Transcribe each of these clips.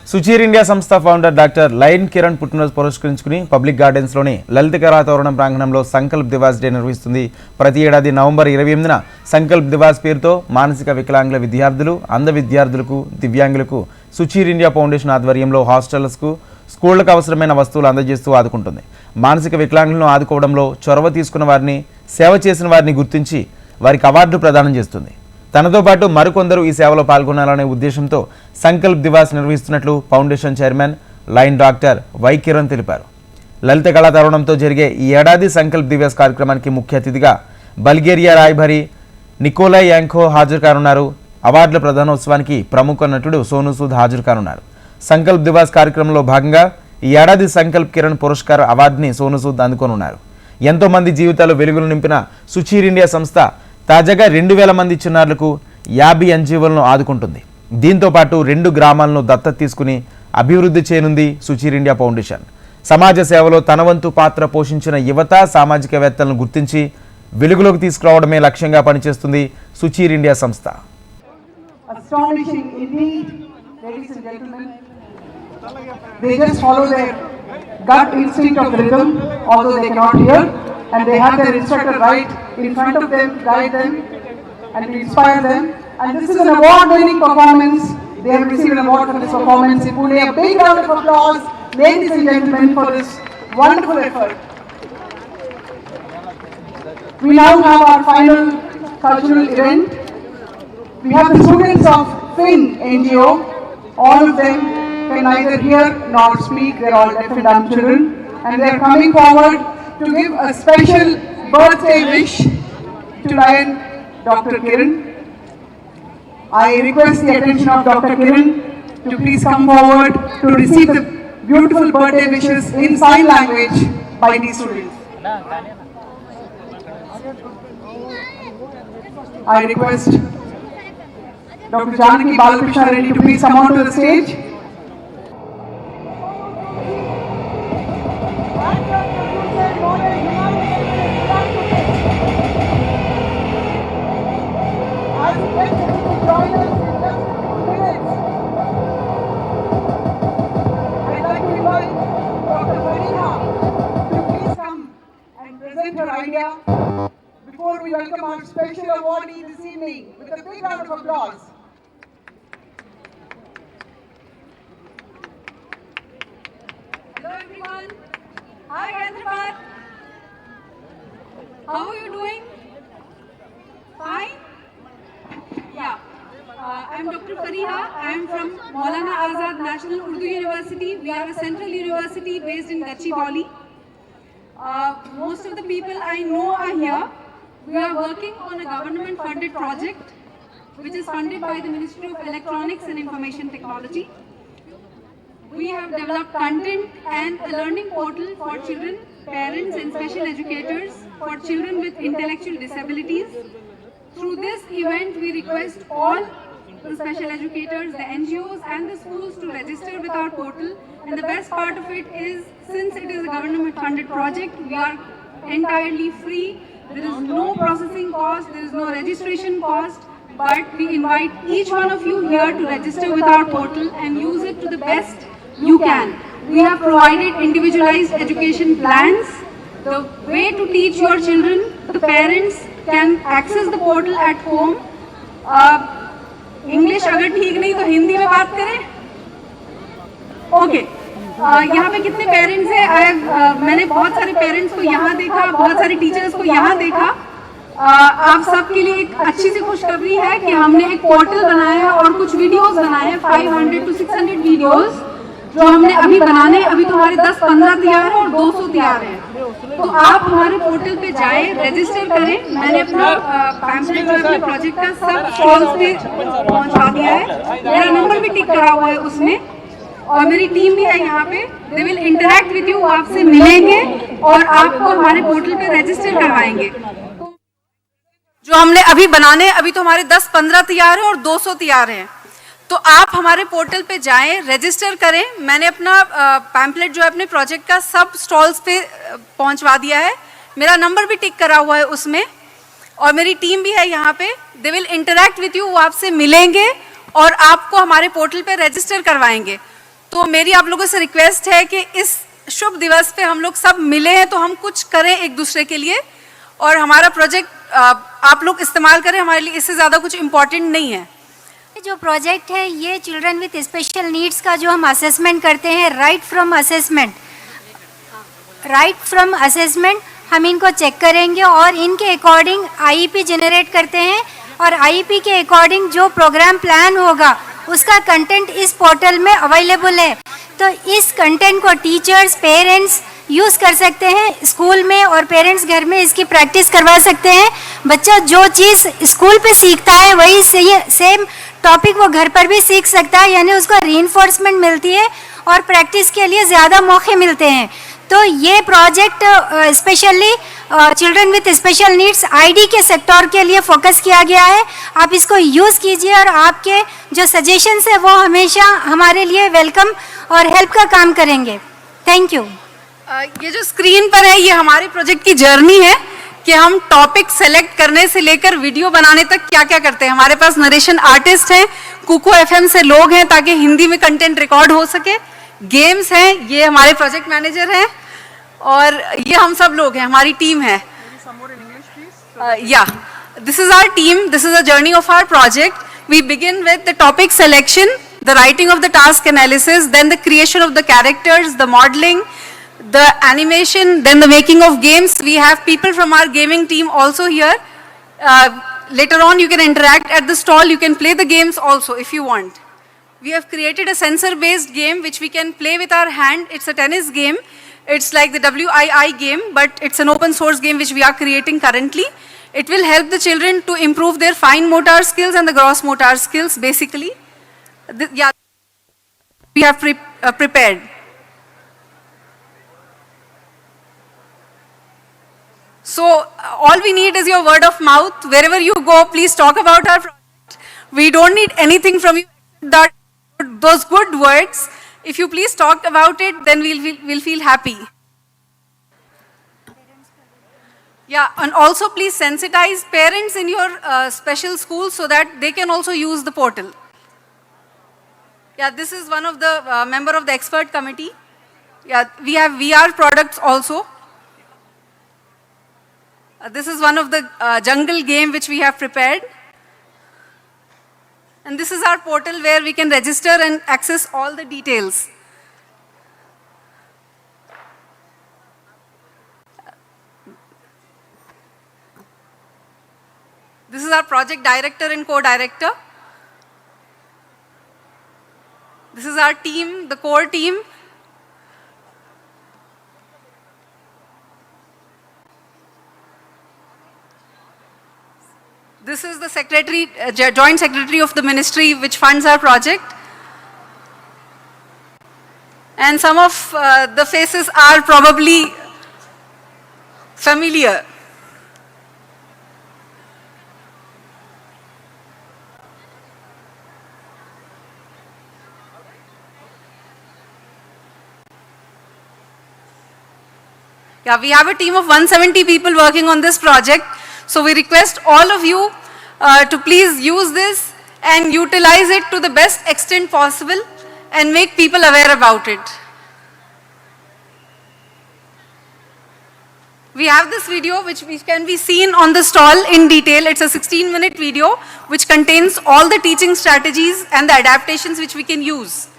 Sucheer India సంస్థ founder doctor lion Kiran పుట్టినరోజు పురస్కరించుకుని పబ్లిక్ గార్డెన్స్లోని లలిత కళా తోరణం ప్రాంగణంలో సంకల్ప్ దివాస్ డే నిర్వహిస్తుంది. ప్రతి ఏడాది నవంబర్ 28న సంకల్ప్ దివాస్ పేరుతో మానసిక వికలాంగుల విద్యార్థులు, అంధ విద్యార్థులకు, దివ్యాంగులకు సుచీర్ ఇండియా ఫౌండేషన్ ఆధ్వర్యంలో హాస్టల్స్కు, స్కూళ్లకు అవసరమైన వస్తువులు అందజేస్తూ ఆదుకుంటుంది. మానసిక వికలాంగులను ఆదుకోవడంలో చొరవ తీసుకున్న వారిని, సేవ చేసిన వారిని గుర్తించి వారికి అవార్డు ప్రదానం చేస్తుంది. తనతో పాటు మరికొందరు ఈ సేవలో పాల్గొనాలనే ఉద్దేశంతో సంకల్ప్ దివాస్ నిర్వహిస్తున్నట్లు foundation chairman line doctor why Kiran తెలిపారు. లలిత కళా తరుణంతో జరిగే ఈ ఏడాది సంకల్ప్ దివాస్ కార్యక్రమానికి ముఖ్య అతిథిగా బల్గేరియా రాయభారి నికోలాయ్ యాంకో హాజరు కానున్నారు. అవార్డుల ప్రదానోత్సవానికి ప్రముఖ నటుడు సోను సూద్ హాజరు కానున్నారు. సంకల్ప్ దివాస్ కార్యక్రమంలో భాగంగా ఈ ఏడాది సంకల్ప్ కిరణ్ పురస్కార్ అవార్డుని సోను సూద్ అందుకోనున్నారు. ఎంతో మంది జీవితాలు వెలుగులు నింపిన సుచీర్ ఇండియా సంస్థ తాజాగా 2000 మంది చిన్నారులకు 50 ఎన్జీఓలను ఆదుకుంటుంది. దీంతో పాటు 2 గ్రామాలను దత్తత తీసుకుని అభివృద్ధి చేయనుంది సుచీర్ ఇండియా ఫౌండేషన్. సమాజ సేవలో తన వంతు పాత్ర పోషించిన యువత, సామాజికవేత్తలను గుర్తించి వెలుగులోకి తీసుకురావడమే లక్ష్యంగా పనిచేస్తుంది సుచీర్ ఇండియా సంస్థ. They just follow their gut instinct of rhythm, although they cannot hear, and they have their instructor right in front of them, guide them, and to inspire them. And this is an award-winning performance. They have received an award for this performance in Pune. A big round of applause, ladies and gentlemen, for this wonderful effort. We now have our final cultural event. We have the students of FIN NGO. All of them can neither hear nor speak. They're all deaf and dumb children, and they're coming forward to give a special birthday wish to Lion Dr. Kiran. I request the attention of Dr. Kiran to please come forward to receive the beautiful birthday wishes in sign language by these students. I request Dr. Janaki Balakrishna Reddy to please come onto the stage. Before we welcome our special awardee this evening with a big round of applause. Hello everyone. Hi Hyderabad. How are you doing? Fine? Yeah. I'm Dr. Fariha. I'm from Maulana Azad National Urdu University. We are a central university based in Gachibowli. Most of the people I know are here. We are working on a government-funded project which is funded by the Ministry of Electronics and Information Technology. We have developed content and a learning portal for children, parents and special educators for children with intellectual disabilities. Through this event, we request all the special educators, the NGOs and the schools to register with our portal. And the best part of it is, since it is a government-funded project, we are entirely free. There is no processing cost, there is no registration cost, but we invite each one of you here to register with our portal and use it to the best you can. We have provided individualized education plans, the way to teach your children. The parents can access the portal at home. English अगर ठीक नहीं तो हिंदी में बात करें? Okay. यहाँ पे कितने पेरेंट्स हैं? मैंने बहुत सारे पेरेंट्स को यहाँ देखा, बहुत सारे टीचर्स को यहाँ देखा. आप सबके लिए एक अच्छी सी खुशखबरी है कि हमने एक पोर्टल बनाया है और कुछ वीडियोस बनाए हैं, 500 to 600 वीडियोस जो हमने अभी बनाने. अभी तो हमारे 10-15 तैयार हैं और 200 तैयार हैं. तो आप हमारे पोर्टल पे जाएं, रजिस्टर करें. मैंने अपना पैम्फलेट जो अपने प्रोजेक्ट का सब स्टॉल्स पे पहुँचा दिया है. मेरा नंबर भी टिक करा हुआ है उसमें और मेरी टीम भी है यहाँ पे. They will interact with you, आपसे मिलेंगे और आपको हमारे पोर्टल पे रजिस्टर करवाएंगे. जो हमने अभी बनाने, अभी तो हमारे 10-15 तैयार हैं और 200 तैयार हैं. तो आप हमारे पोर्टल पे जाएं, रजिस्टर करें. मैंने अपना पैम्फलेट जो है अपने प्रोजेक्ट का सब स्टॉल्स पे पहुंचवा दिया है. मेरा नंबर भी टिक करा हुआ है उसमें और मेरी टीम भी है यहाँ पे. They will interact with you, वो आपसे मिलेंगे और आपको हमारे पोर्टल पे रजिस्टर करवाएंगे. तो मेरी आप लोगों से रिक्वेस्ट है कि इस शुभ दिवस पे हम लोग सब मिले हैं तो हम कुछ करें एक दूसरे के लिए, और हमारा प्रोजेक्ट आप लोग इस्तेमाल करें, हमारे लिए इससे ज़्यादा कुछ इम्पोर्टेंट नहीं है। जो प्रोजेक्ट है ये चिल्ड्रन विद स्पेशल नीड्स का जो हम असेसमेंट करते हैं, राइट फ्रॉम असेसमेंट हम इनको चेक करेंगे और इनके अकॉर्डिंग आईईपी जनरेट करते हैं, और आईईपी के अकॉर्डिंग जो प्रोग्राम प्लान होगा उसका कंटेंट इस पोर्टल में अवेलेबल है। तो इस कंटेंट को टीचर्स, पेरेंट्स यूज़ कर सकते हैं स्कूल में, और पेरेंट्स घर में इसकी प्रैक्टिस करवा सकते हैं। बच्चा जो चीज़ स्कूल पे सीखता है वही सेम टॉपिक वो घर पर भी सीख सकता है, यानी उसको रीइंफोर्समेंट मिलती है और प्रैक्टिस के लिए ज़्यादा मौके मिलते हैं। तो ये project specially children with special needs ID के सेक्टर के लिए फोकस किया गया है। आप इसको यूज़ कीजिए और आपके जो सजेशंस है वो हमेशा हमारे लिए वेलकम और हेल्प का काम करेंगे। Thank you. ये जो स्क्रीन पर है ये हमारे प्रोजेक्ट की जर्नी है कि हम टॉपिक सेलेक्ट करने से लेकर वीडियो बनाने तक क्या क्या करते हैं। हमारे पास नरेशन आर्टिस्ट हैं, कुको एफएम से लोग हैं ताकि हिंदी में कंटेंट रिकॉर्ड हो सके, गेम्स हैं, ये हमारे प्रोजेक्ट मैनेजर हैं, और ये हम सब लोग हैं, हमारी टीम है। Yeah, this is our team, this is the journey of our project. We begin with the topic selection, the writing of the task analysis, then the creation of the characters, the modeling, the animation, then the making of games. We have people from our gaming team also here. Later on you can interact at the stall, you can play the games also if you want. We have created a sensor-based game which we can play with our hand. It's a tennis game. It's like the WII game, but it's an open source game which we are creating currently. It will help the children to improve their fine motor skills and the gross motor skills basically. Yeah, we have prepared. So all we need is your word of mouth. Wherever you go, please talk about our project. We don't need anything from you that those good words. If you please talk about it, then we'll feel happy. Yeah, and also please sensitize parents in your special schools so that they can also use the portal. Yeah, this is one of the member of the expert committee. Yeah, we have VR products also. This is one of the jungle game which we have prepared. And this is our portal where we can register and access all the details. This is our project director and co-director. This is our team, the core team. This is the secretary, joint secretary of the ministry which funds our project. And some of the faces are probably familiar. Yeah, we have a team of 170 people working on this project. So we request all of you to please use this and utilize it to the best extent possible and make people aware about it. We have this video which can be seen on the stall in detail. It's a 16-minute video which contains all the teaching strategies and the adaptations which we can use.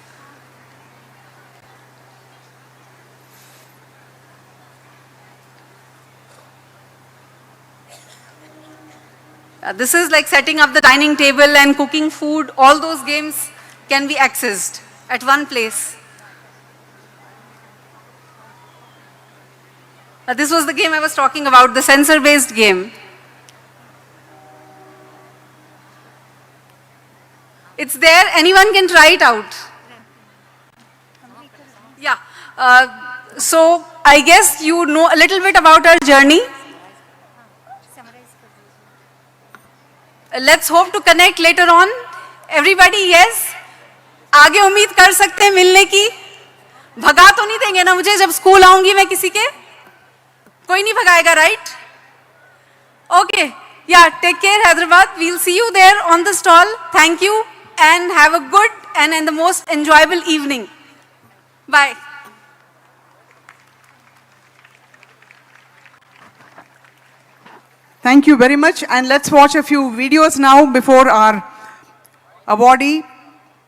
This is like setting up the dining table and cooking food. All those games can be accessed at one place. This was the game I was talking about, the sensor-based game. It's there, anyone can try it out. Yeah, so I guess you know a little bit about our journey. Let's hope to connect later on. Everybody, yes? आगे उम्मीद कर सकते हैं मिलने की? भगा तो नहीं देंगे ना मुझे जब स्कूल आऊंगी मैं किसी के? कोई नहीं भगाएगा, right? Okay. Yeah, take care Hyderabad. We'll see you there on the stall. Thank you and have a good and the most enjoyable evening. Bye. Thank you very much, and let's watch a few videos now before our awardee,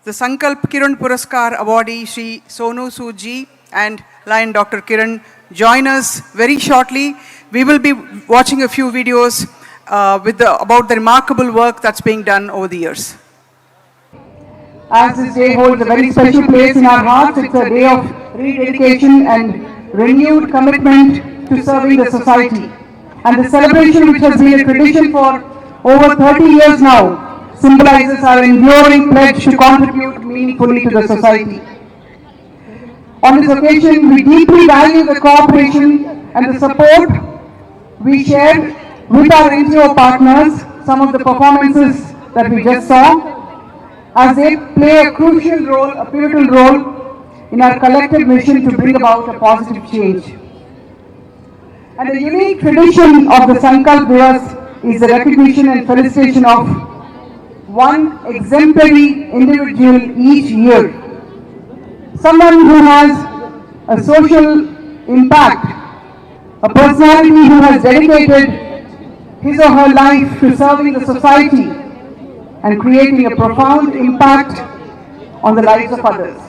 the Sankalp Kiran Puraskar awardee, Shri Sonu Sood ji and Lion Dr. Kiran join us very shortly. We will be watching a few videos about the remarkable work that's being done over the years. As this day holds a very special place in our hearts, it's a day of rededication and renewed commitment to serving the society. And the celebration, which has been a tradition for over 30 years now, symbolizes our enduring pledge to contribute meaningfully to the society. On this occasion, we deeply value the cooperation and the support we shared with our NGO partners, some of the performances that we just saw, as they play a crucial role, a pivotal role in our collective mission to bring about a positive change. And the unique tradition of the Sankalp Divas is the recognition and felicitation of one exemplary individual each year. Someone who has a social impact, a personality who has dedicated his or her life to serving the society and creating a profound impact on the lives of others.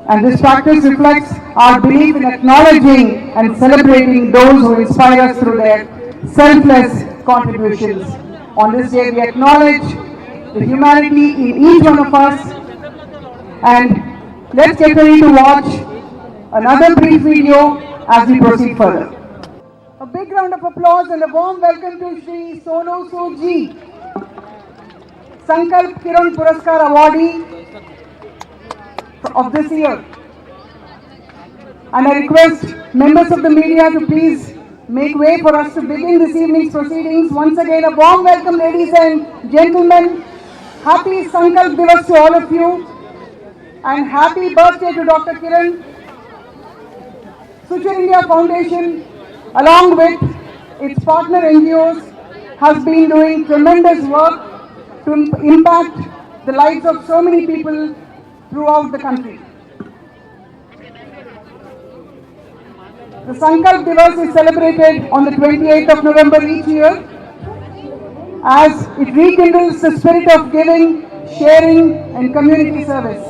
And this practice reflects our belief in acknowledging and celebrating those who inspire us through their selfless contributions. On this day, we acknowledge the humanity in each one of us, and let's get ready to watch another brief video as we proceed further. A big round of applause and a warm welcome to Shri Sonu Sood ji, Sankalp Kiran Puraskar awardee of this year. And I request members of the media to please make way for us to begin this evening's proceedings. Once again, a warm welcome, ladies and gentlemen. Happy Sankalp Divas to all of you, and happy birthday to Dr. Kiran. Suchar India Foundation, along with its partner NGOs, has been doing tremendous work to impact the lives of so many people throughout the country. The Sankalp Divas is celebrated on the 28th of November each year, as it rekindles the spirit of giving, sharing and community service.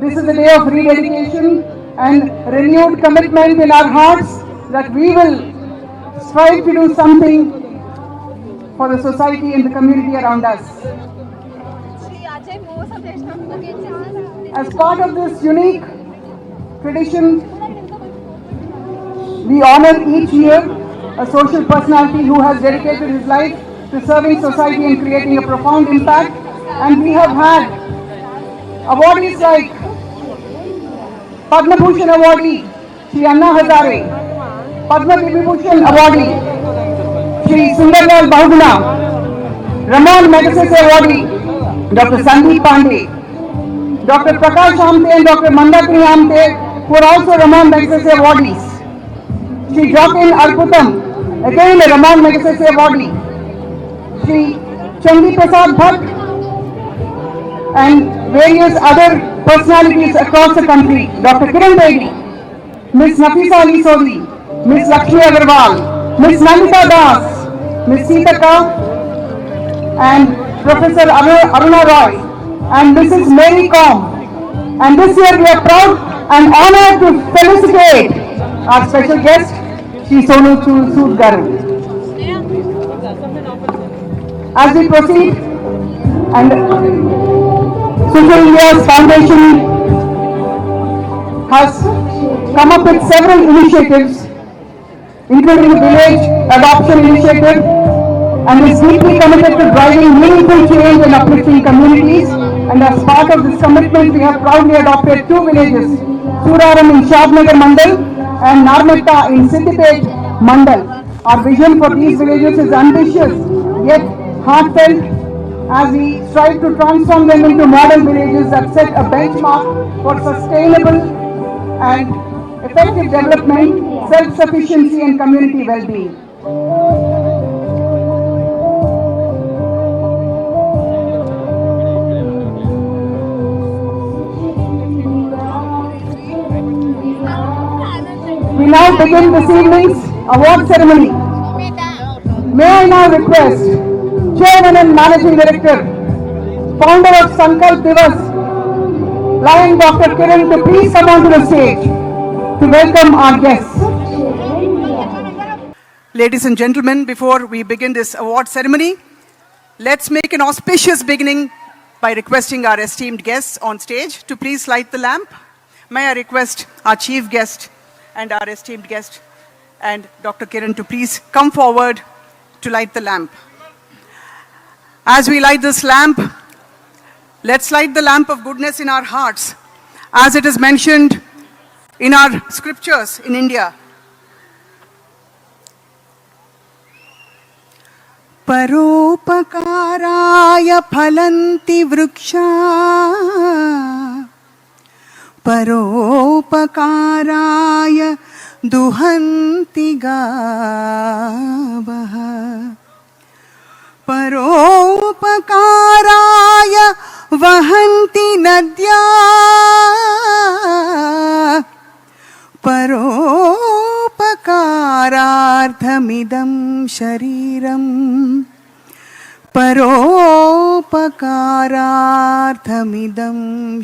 This is a day of rededication and renewed commitment in our hearts that we will strive to do something for the society and the community around us. As part of this unique tradition, we honor each year a social personality who has dedicated his life to serving society and creating a profound impact. And we have had awardees like Padma Bhushan awardee Shri Anna Hazare, Padma Vibhushan awardee Shri Sundarlal Bahuguna, Ramon Magsaysay awardee Dr. Sandeep Pandey, Dr. Prakash Amte and Dr. Mandatri Amte, who are also Ramon Magsaysay awardees. Shri Joaquin Arputam, again a Ramon Magsaysay awardee. Shri Chandi Prasad Bhatt and various other personalities across the country. Dr. Kiran Bedi, Ms. Nafisa Ali Sodi, Ms. Lakshmi Agarwal, Ms. Nandita Das, Ms. Sitaka, and Professor Aruna Roy, and Mrs. Mary Com. And this year we are proud and honored to felicitate our special guest, Shri Sonu Sood Garu. As we proceed, and Suchar India's Foundation has come up with several initiatives, including the village adoption initiative, and is deeply committed to driving meaningful change and uplifting communities. And as part of this commitment, we have proudly adopted 2 villages, Suraram in Shadnagar Mandal and Narmetta in Siddipet Mandal. Our vision for these villages is ambitious yet heartfelt, as we strive to transform them into model villages that set a benchmark for sustainable and effective development, self-sufficiency and community well-being. we now begin this evening's award ceremony. May I now request Chairman and Managing Director, founder of Sankalp Divas, Lion Dr. Kiran, to please come onto the stage to welcome our guests. Ladies and gentlemen, before we begin this award ceremony, let's make an auspicious beginning by requesting our esteemed guests on stage to please light the lamp. May I request our chief guest and our esteemed guest and Dr. Kiran to please come forward to light the lamp. As we light this lamp, let's light the lamp of goodness in our hearts, as it is mentioned in our scriptures in India. परोपकाराय फलन्ति वृक्षा परोपकाराय दुहन्ति गावः परोपकाराय वहन्ति नद्या परोपकारार्थमिदं शरीरम् परोपकारार्थमिदं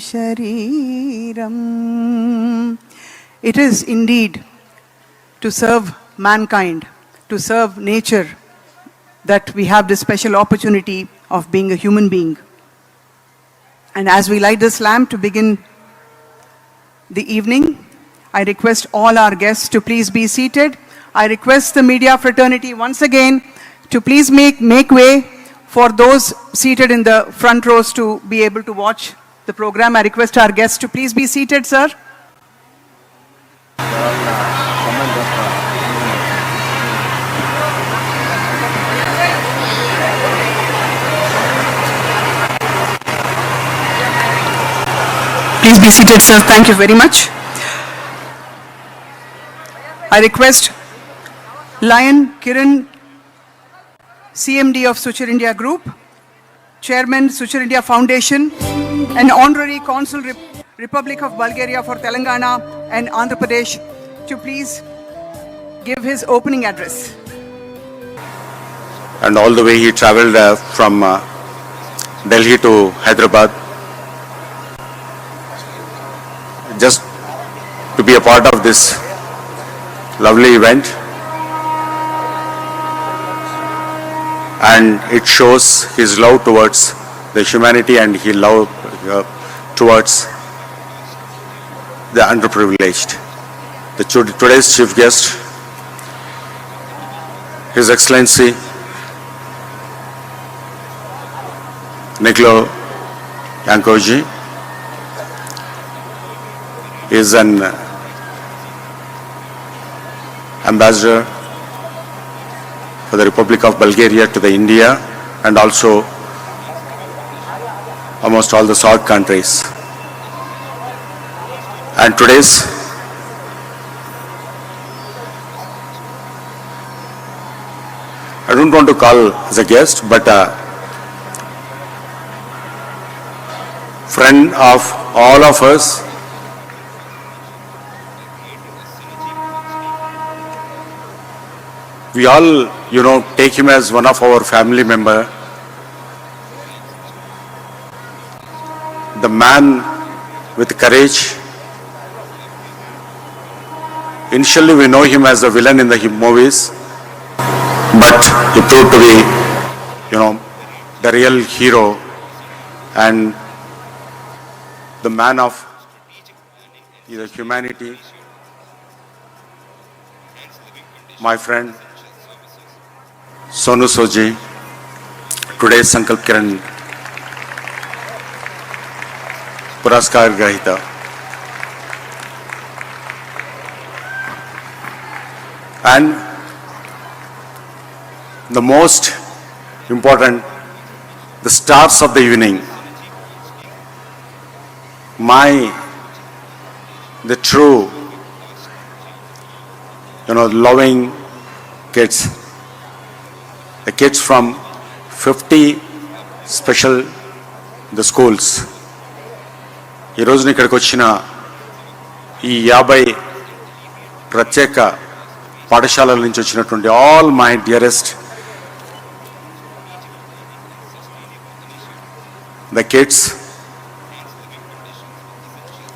शरीरम्. It is indeed to serve mankind, to serve nature, that we have this special opportunity of being a human being. And as we light this lamp to begin the evening, I request all our guests to please be seated. I request the media fraternity once again to please make way for those seated in the front rows to be able to watch the program. I request our guests to please be seated, sir. Please be seated, sir. Thank you very much. I request Lion Kiran, CMD of Suchar India Group, Chairman Suchar India Foundation, and Honorary Consul Republic of Bulgaria for Telangana and Andhra Pradesh, to please give his opening address. And all the way he travelled from Delhi to Hyderabad just to be a part of this lovely event, and it shows his love towards the humanity and his love towards the underprivileged. Today's chief guest, His Excellency Nicolo Yankoji, is an ambassador for the Republic of Bulgaria to the India and also almost all the SAARC countries. And today's I don't want to call as a guest, but a friend of all of us. We all, take him as one of our family member. The man with courage. Initially, we know him as the villain in the movies, but he proved to be, the real hero and the man of the humanity. My friend Sonu Soji, today's Sankalp Kiran Puraskar Grahita. And the most important, the stars of the evening, the true, loving kids, the kids from 50 special the schools. ఈ రోజున ఇక్కడికి వచ్చిన ఈ 50 ప్రత్యేక పాఠశాలల నుంచి వచ్చినటువంటి all my dearest the kids,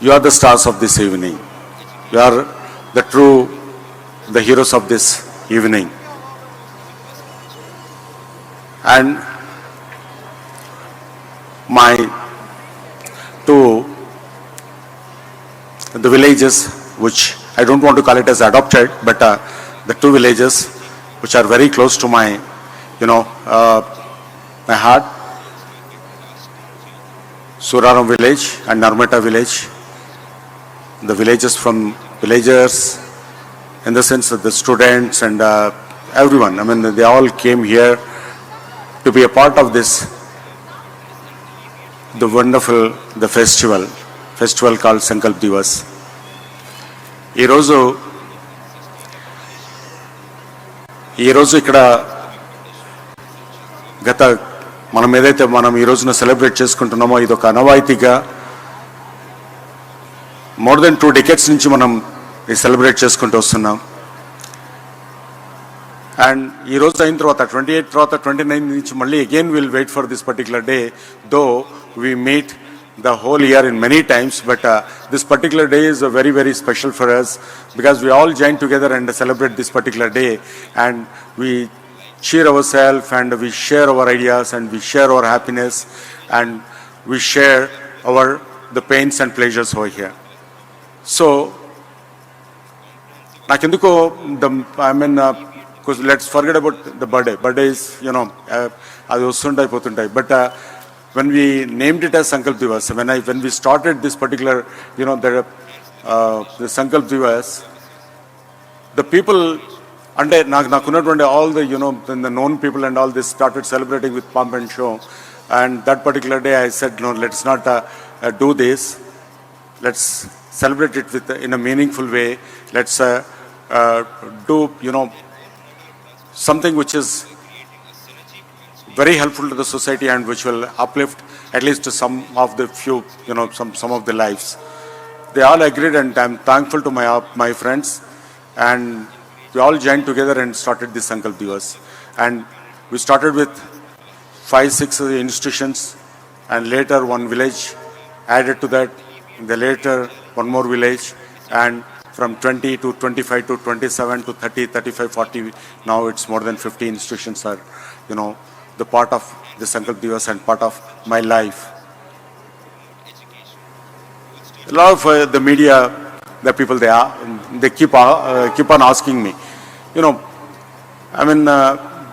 you are the stars of this evening. You are the heroes of this evening. And my to the villages, which I don't want to call it as adopted, but the two villages which are very close to my, my heart, Suraram village and Narmata village, the villagers, in the sense of the students and everyone. I mean, they all came here to be a part of this, the wonderful, the festival called Sankalp Divas. ఈ రోజు ఇక్కడ గత మనం ఏదైతే మనం ఈ రోజున celebrate చేసుకుంటున్నామో ఇది ఒక అనవాయితీగా మోర్ దెన్ 2 decades నుంచి మనం ఈ సెలబ్రేట్ చేసుకుంటూ వస్తున్నాం. అండ్ ఈ రోజు అయిన తర్వాత 28 తర్వాత 29 నుంచి మళ్ళీ again will wait for this particular day, though we meet the whole year in many times, but this particular day is very, very special for us because we all join together and celebrate this particular day, and we cheer ourselves and we share our ideas and we share our happiness and we share the pains and pleasures over here. So nakenduko let's forget about the birthday is adi ostuntai potuntai, but when we named it as Sankalp Divas, when we started this particular the Sankalp Divas, the people అంటే నాకున్నటువంటి all the known people and all this started celebrating with pomp and show, and that particular day I said, no, let's not do this, let's celebrate it in a meaningful way, let's do something which is very helpful to the society and which will uplift at least some of the few, some of the lives. They all agreed, and I'm thankful to my friends, and we all joined together and started this Sankalp Divas. And we started with 5-6 institutions, and later one village added to that, then later one more village, and from 20 to 25 to 27 to 30, 35, 40, now it's more than 50 institutions are, the part of the Sankalp Divas and part of my life. A lot of the media, the people they keep on asking me,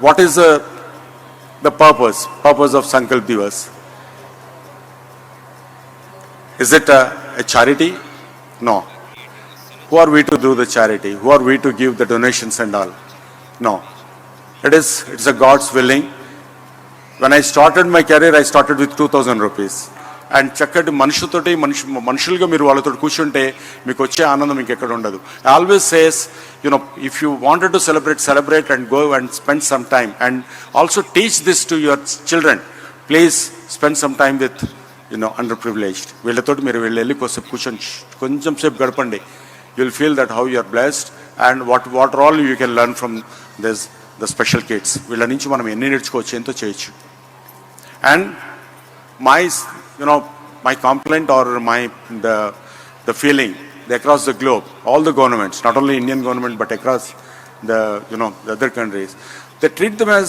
what is the purpose of Sankalp Divas? Is it a charity? No. Who are we to do the charity? Who are we to give the donations and all? No. It's a God's willing. When I started my career, I started with 2,000 rupees. And చక్కటి మనుషులుగా మీరు వాళ్ళతో కూర్చుంటే మీకు వచ్చే ఆనందం ఇంకెక్కడ ఉండదు. I always says, if you wanted to celebrate and go and spend some time, and also teach this to your children. Please spend some time with, underprivileged. వీళ్ళతోటి మీరు వెళ్ళి కొంచెం సేపు గడపండి. You'll feel that how you are blessed and what all you can learn from the special kids. వీళ్ళ నుంచి మనం ఎన్ని నేర్చుకోవచ్చు, ఎంతో చేయొచ్చు. And my complaint or the feeling across the globe, all the governments, not only Indian government but across the other countries, they treat them as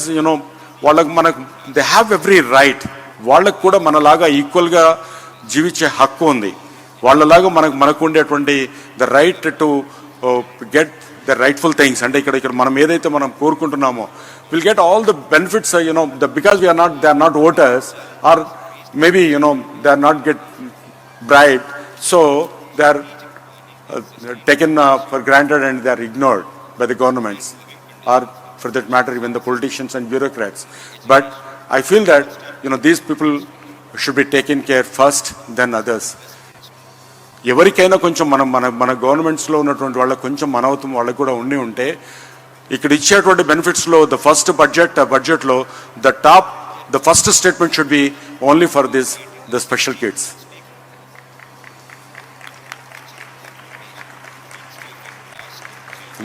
they have every right. వాళ్ళకు కూడా మనలాగా ఈక్వల్గా జీవించే హక్కు ఉంది. వాళ్ళలాగా మనకు ఉండేటువంటి the right to get the rightful things. అంటే ఇక్కడ మనం ఏదైతే మనం కోరుకుంటున్నామో we'll get all the benefits, because they are not voters, or maybe they are not get bribed, so they are taken for granted and they are ignored by the governments, or for that matter even the politicians and bureaucrats. But I feel that these people should be taken care first than others. ఎవరికైనా కొంచెం మన గవర్నమెంట్స్లో ఉన్నటువంటి వాళ్ళకి కొంచెం మనవతం వాళ్ళకి కూడా ఉంటే ఇక్కడ ఇచ్చేటువంటి బెనిఫిట్స్లో ద ఫస్ట్ బడ్జెట్లో the first statement should be only for the special kids.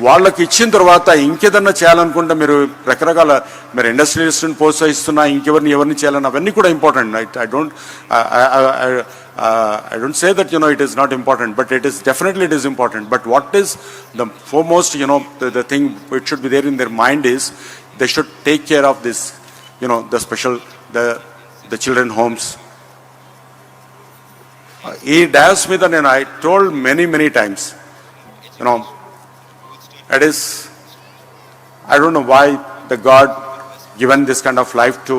వాళ్ళకి ఇచ్చిన తర్వాత ఇంకేదన్నా చేయాలనుకుంటే మీరు రకరకాల మీరు ఇండస్ట్రియలిస్ట్ని ప్రోత్సహిస్తున్నా ఎవరిని చేయాలని అవన్నీ కూడా important. I don't say that, it is not important, but it is definitely it is important. But what is the foremost, the thing which should be there in their mind is they should take care of this, the special, the children homes. He dies with an, and I told many times, it is, I don't know why the God given this kind of life to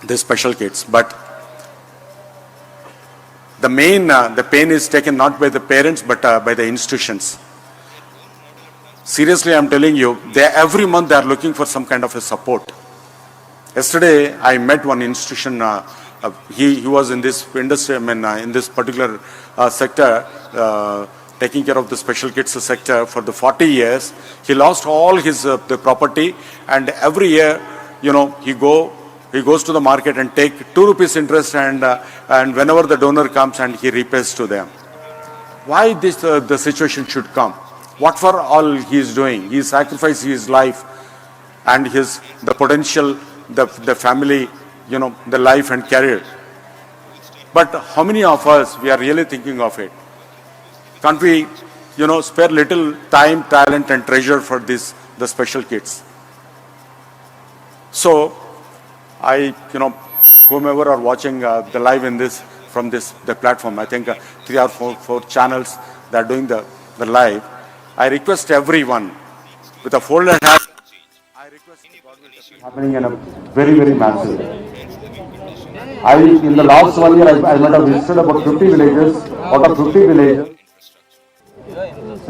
the special kids, but the pain is taken not by the parents but by the institutions. Seriously, I'm telling you, every month they are looking for some kind of a support. Yesterday, I met one institution. He was in this industry, in this particular sector, taking care of the special kids sector for the 40 years. He lost all his the property, and every year, he goes to the market and take 2 rupees interest, and whenever the donor comes and he repays to them. Why this the situation should come? What for all he is doing? He sacrificed his life and the potential, the family, the life and career. But how many of us we are really thinking of it? Can't we, spare little time, talent and treasure for the special kids? So whomever are watching the live in this from the platform, I think 3 or 4 channels that are doing the live. I request everyone with a folded hand. I request happening in a very massive. In the last 1 year, I might have visited about 50 villages. Out of 50 villages,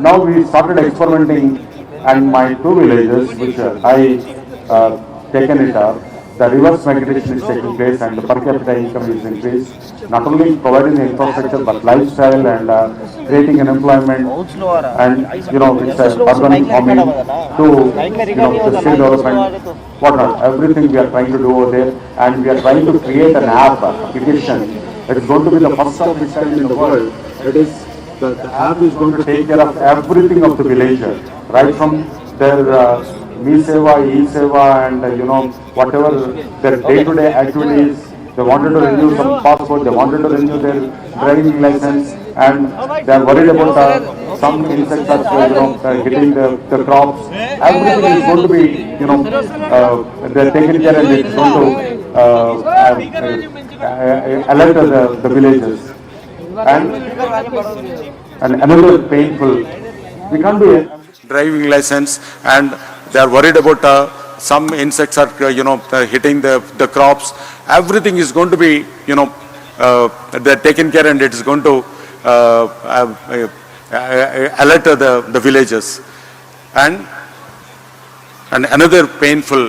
now we started experimenting, and my 2 villages, which I taken it up. The reverse migration is taking place, and the per capita income is increased. Not only providing the infrastructure, but lifestyle and creating an employment, and it's urban farming to the skill development, whatnot. Everything we are trying to do over there, and we are trying to create an application. It is going to be the first of its kind in the world. It is the app is going to take care of everything of the villager, right from their Me Seva, E-Seva, and whatever their day-to-day activities. They wanted to renew some passport, they wanted to renew their driving license, and they are worried about some insects that hitting the crops. Everything is going to be, they are taken care, and it's going to alert the villages. And another painful, we can't do it. Driving license, and they are worried about some insects are hitting the crops. Everything is going to be they are taken care, and it is going to alert the villages. And another painful,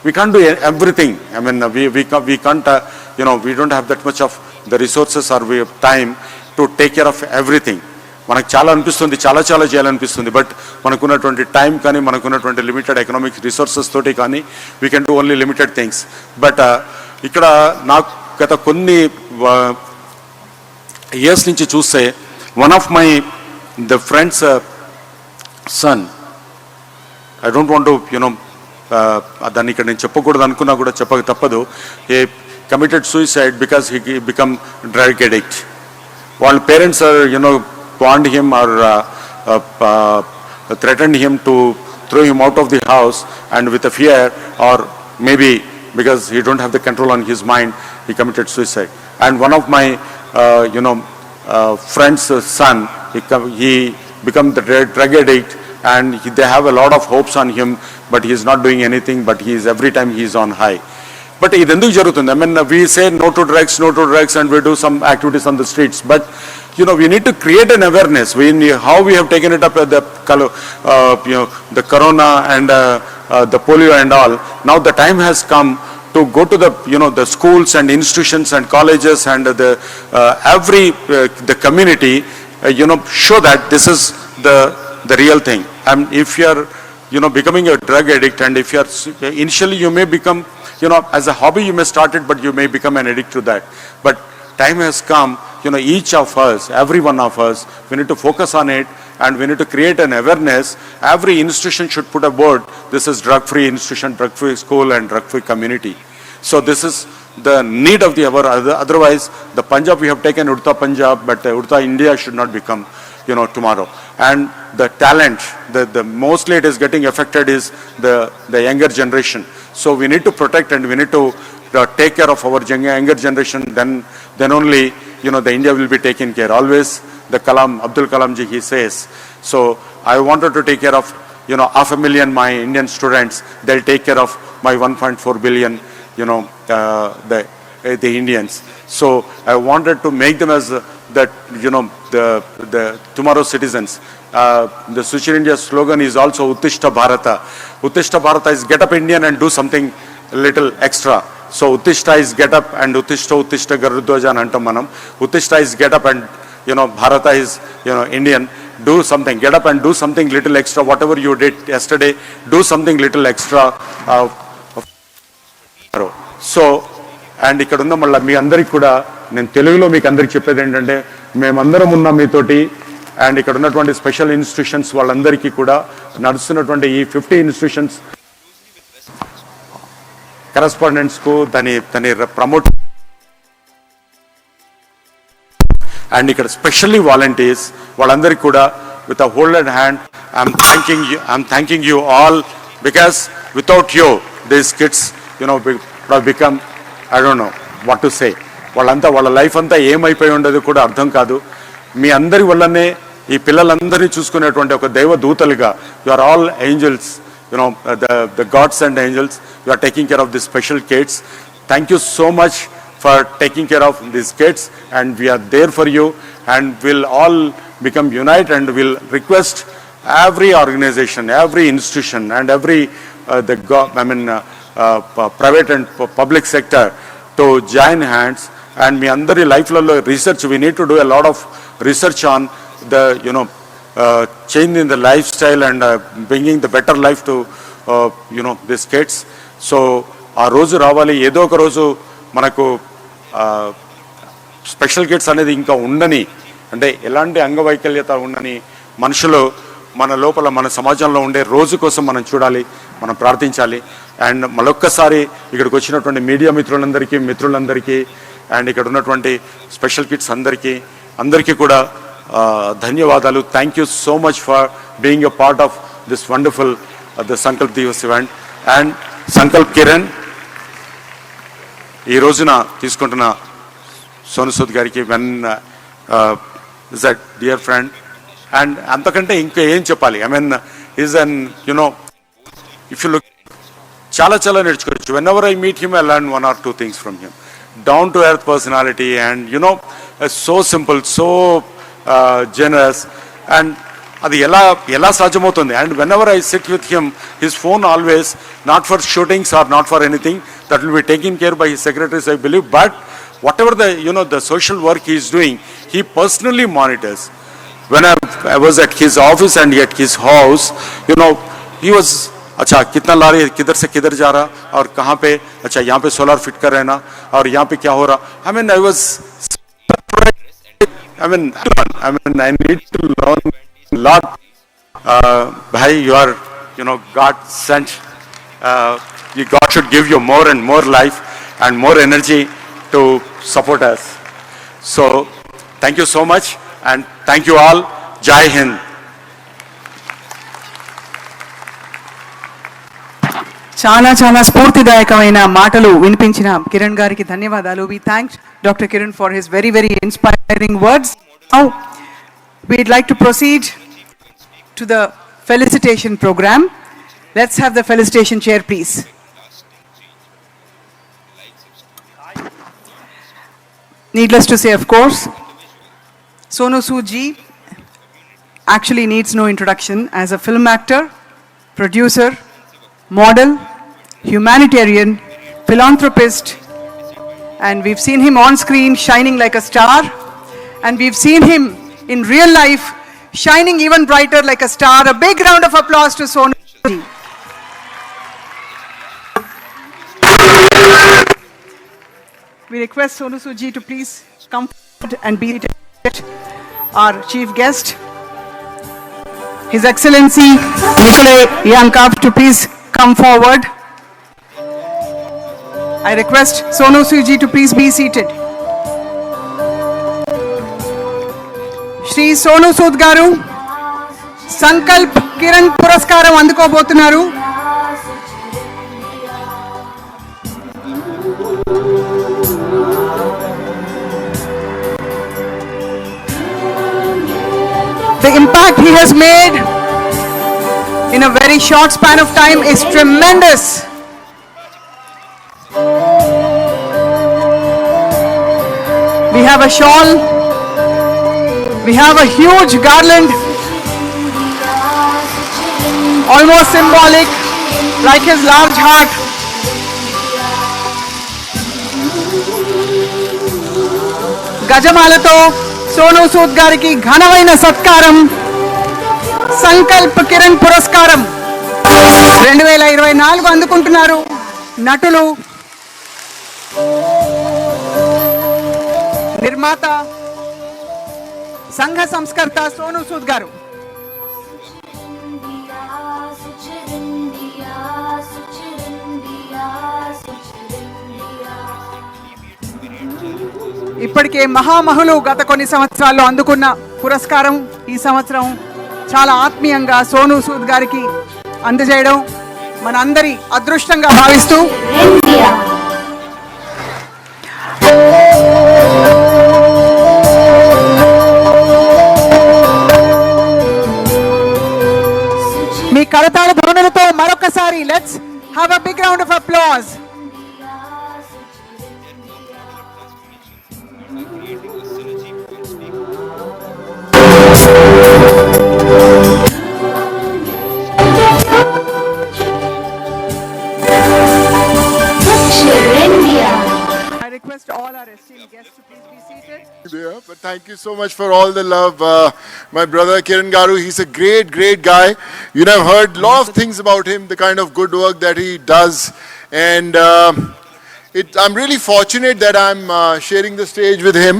we can't do everything. I mean, we can't we don't have that much of the resources or we have time to take care of everything. మనకు చాలా అనిపిస్తుంది, చాలా చేయాలనిపిస్తుంది, but మనకున్నటువంటి time కానీ మనకున్నటువంటి limited economic resources తోటి కానీ we can do only limited things. But ఇక్కడ నాకు గత కొన్ని ఇయర్స్ నుంచి చూస్తే one of my the friends son, I don't want to దాన్ని ఇక్కడ నేను చెప్పకూడదు అనుకున్నా కూడా చెప్పక తప్పదు. He committed suicide because he become drug addict. వాళ్ళ parents warned him or threatened him to throw him out of the house, and with a fear, or maybe because he don't have the control on his mind, he committed suicide. And one of my friend's son, he become the drug addict, and they have a lot of hopes on him, but he is not doing anything, but he is every time he is on high. But ఇది ఎందుకు జరుగుతుంది? I mean, we say no to drugs, and we do some activities on the streets, but we need to create an awareness. How we have taken it up at the corona and the polio and all. Now the time has come to go to the schools and institutions and colleges and the community, show that this is the real thing. And if you are becoming a drug addict, and if you are initially you may become as a hobby you may start it, but you may become an addict to that. But time has come, each of us, every one of us, we need to focus on it and we need to create an awareness. Every institution should put a board, this is drug-free institution, drug-free school and drug-free community. So this is the need of the hour. Otherwise, the Punjab we have taken Urta Punjab, but Urta India should not become, tomorrow. And the talent, the mostly it is getting affected is the younger generation. So we need to protect and we need to take care of our younger generation. Then only, the India will be taken care. Always the Abdul Kalam ji, he says. So I wanted to take care of, 500,000 my Indian students. They'll take care of my 1.4 billion, the Indians. So I wanted to make them as that, the tomorrow's citizens. The Switch India slogan is also Uttishta Bharata. Uttishta Bharata is get up Indian and do something little extra. So Uttishta is get up and Uttishta Garudwaja and antam manam. Uttishta is get up and, Bharata is, Indian. Do something, get up and do something little extra. Whatever you did yesterday, do something little extra. So and ఇక్కడ ఉన్న మళ్ళీ మీ అందరికి కూడా నేను తెలుగులో మీకు అందరికి చెప్పేది ఏంటంటే మేమందరం ఉన్నాం మీతోటి. అండ్ ఇక్కడ ఉన్నటువంటి స్పెషల్ ఇన్స్టిట్యూషన్స్ వాళ్ళందరికీ కూడా నడుస్తున్నటువంటి ఈ 50 ఇన్స్టిట్యూషన్స్ కరెస్పాండెంట్స్కు దాని ప్రమోట్ అండ్ ఇక్కడ స్పెషల్లీ వాలంటీర్స్ వాళ్ళందరికీ కూడా with a హోల్డెడ్ hand I'm thanking you all because without you these kids become I don't know what to say. వాళ్ళంతా వాళ్ళ లైఫ్ అంతా ఏమైపోయి ఉండదు కూడా అర్థం కాదు. మీ అందరి వల్లనే ఈ పిల్లలందరినీ చూసుకునేటువంటి ఒక దైవ దూతలుగా you are all angels, the gods and angels. You are taking care of the special kids. Thank you so much for taking care of these kids, and we are there for you, and we'll all become unite, and we'll request every organization, every institution, and every private and public sector to join hands. And me andari life lo research, we need to do a lot of research on the change in the lifestyle and bringing the better life to these kids. So aa roju ravali, edo oka roju మనకు special kids అనేది ఇంకా ఉండని, అంటే ఎలాంటి అంగవైకల్యత ఉండని మనుషులు మన లోపల మన సమాజంలో ఉండే రోజు కోసం మనం చూడాలి, మనం ప్రార్థించాలి. అండ్ మరొక్కసారి ఇక్కడికి వచ్చినటువంటి మీడియా మిత్రులందరికీ అండ్ ఇక్కడ ఉన్నటువంటి స్పెషల్ కిడ్స్ అందరికీ కూడా ధన్యవాదాలు. Thank you so much for being a part of this wonderful the Sankalp Divas event. And Sankalp Kiran ఈ రోజున తీసుకుంటున్న సోను సూద్ గారికి when is a dear friend. And అంతకంటే ఇంకా ఏం చెప్పాలి, I mean is an if you look చాలా నేర్చుకోవచ్చు. Whenever I meet him I learn 1 or 2 things from him. Down to earth personality and so simple, so generous, and అది ఎలా సాధ్యమవుతుంది. And whenever I sit with him, his phone always not for shootings or not for anything, that will be taken care by his secretaries, I believe, but whatever the social work he is doing, he personally monitors. When I was at his office and at his house, he was, अच्छा कितना लारी किधर से किधर जा रहा और कहाँ पे, अच्छा यहाँ पे सोलर फिट कर रहे ना और यहाँ पे क्या हो रहा. I was I need to learn a lot. Bhai, you are God sent. God should give you more and more life and more energy to support us. So thank you so much and thank you all. Jai Hind. చాలా స్ఫూర్తిదాయకమైన మాటలు వినిపించిన కిరణ్ గారికి ధన్యవాదాలు. We thank Dr. Kiran for his very inspiring words. Now we'd like to proceed to the felicitation program. Let's have the felicitation chair, please. Needless to say, of course, Sonu Sood ji actually needs no introduction as a film actor, producer, model, humanitarian, philanthropist, and we've seen him on screen shining like a star, and we've seen him in real life shining even brighter like a star. A big round of applause to Sonu ji. We request Sonu Sood ji to please come forward and be our chief guest. His Excellency Nikolai Yankov to please come forward. I request Sonu Sood ji to please be seated. Shri Sonu Sood garu Sankalp Kiran Puraskaram అందుకోబోతున్నారు. The impact he has made in a very short span of time is tremendous. We have a shawl, we have a huge garland, almost symbolic, like his large heart. గజమాలతో Sonu Sood గారికి ఘనమైన సత్కారం, సంకల్ప్ కిరణ్ పురస్కారం 2024 అందుకుంటున్నారు నటులు, నిర్మాత, సంఘ సంస్కర్త సోను సూద్ గారు. ఇప్పటికే మహామహులు గత కొన్ని సంవత్సరాల్లో అందుకున్న పురస్కారం ఈ సంవత్సరం చాలా ఆత్మీయంగా సోను సూద్ గారికి అందజేయడం మన అందరి అదృష్టంగా భావిస్తూ మీ కరతాళ ధ్వనులతో మరొకసారి let's have a big round of applause. I request all our esteemed guests to please be seated. Yeah, but thank you so much for all the love, my brother Kiran Garu. He's a great, great guy. You know, I've heard a lot of things about him, the kind of good work that he does, and I'm really fortunate that I'm sharing the stage with him.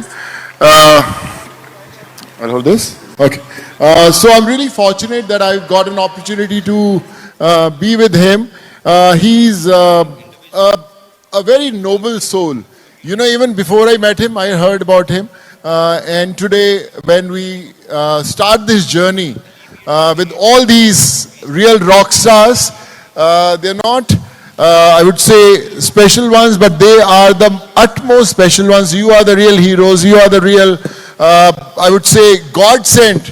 I'll hold this. Okay. So I'm really fortunate that I've got an opportunity to be with him. He's a very noble soul. You know, even before I met him, I heard about him. And today, when we start this journey with all these real rock stars, they're not, I would say, special ones, but they are the utmost special ones. You are the real heroes. You are the real, I would say, God-sent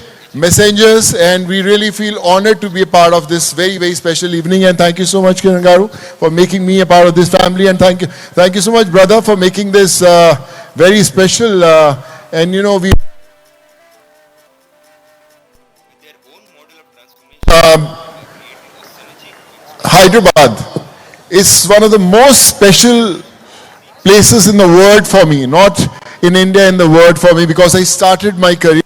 messengers, and we really feel honored to be a part of this very, very special evening. And thank you so much, Kiran Garu, for making me a part of this family. And thank you so much, brother, for making this very special. And you know, we Hyderabad is one of the most special places in the world for me, not in India, in the world for me, because I started my career